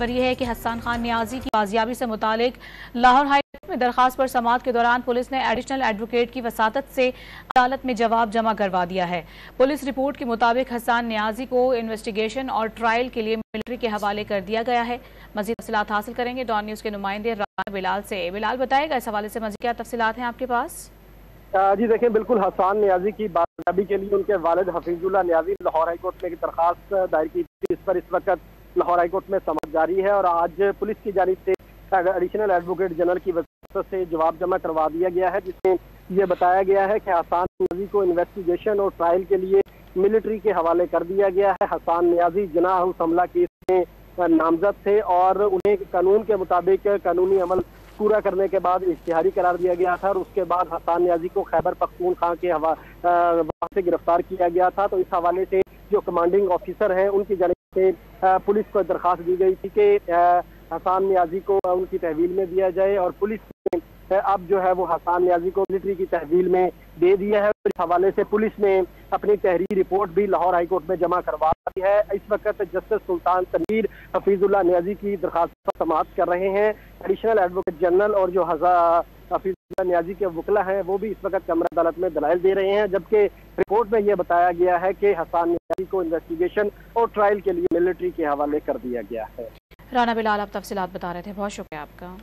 खबर यह है कि हसन खान नियाजी की बाजियाबी से मुतालिक लाहौर हाई कोर्ट में दरखास्त पर समाअत के दौरान पुलिस ने एडिशनल एडवोकेट की वसातत से अदालत में जवाब जमा करवा दिया है। पुलिस रिपोर्ट के मुताबिक हसन नियाजी को इन्वेस्टिगेशन और ट्रायल के लिए मिलिट्री के हवाले कर दिया गया है। मजीद तफसीलात हासिल करेंगे डॉन न्यूज़ के नुमाइंदे राना बिलाल से। बिलाल बताएगा इस हवाले से मजीद क्या तफसीलात हैं आपके पास? जी देखिए, बिल्कुल हसन नियाजी की बाजियाबी के लिए उनके वालिद हफीजुल्लाह नियाजी लाहौर हाई कोर्ट में एक दरखास्त दायर की थी। इस पर इस वक्त लाहौर हाई कोर्ट में समाअत जारी है और आज पुलिस की जानिब से एडिशनल एडवोकेट जनरल की वजह से जवाब जमा करवा दिया गया है, जिसमें यह बताया गया है कि हसन नियाजी को इन्वेस्टिगेशन और ट्रायल के लिए मिलिट्री के हवाले कर दिया गया है। हसन नियाजी जिनाह उस हमला केस में नामजद थे और उन्हें कानून के मुताबिक कानूनी अमल पूरा करने के बाद इश्तिहारी करार दिया गया था और उसके बाद हसन नियाजी को खैबर पख्तूनख्वा के वहाँ से गिरफ्तार किया गया था। तो इस हवाले से जो कमांडिंग ऑफिसर हैं उनकी जानिब से पुलिस को दरखास्त दी गई थी कि हसन नियाजी को उनकी तहवील में दिया जाए और पुलिस ने अब जो है वो हसन नियाजी को मिलिट्री की तहवील में दे दिया है। इस हवाले से पुलिस ने अपनी तहरीरी रिपोर्ट भी लाहौर हाई कोर्ट में जमा करवा दी है। इस वक्त जस्टिस सुल्तान तनवीर हफीजुल्लाह नियाजी की दरखास्त पर समाअत कर रहे हैं। एडिशनल एडवोकेट जनरल और जो हफीजुल्लाह नियाजी के वकला हैं वो भी इस वक्त कमरा अदालत में दलाइल दे रहे हैं, जबकि रिपोर्ट में यह बताया गया है कि हसन नियाजी को इन्वेस्टिगेशन और ट्रायल के लिए मिलिट्री के हवाले कर दिया गया है। राना बिलाल आप तफसीलात बता रहे थे, बहुत शुक्रिया आपका।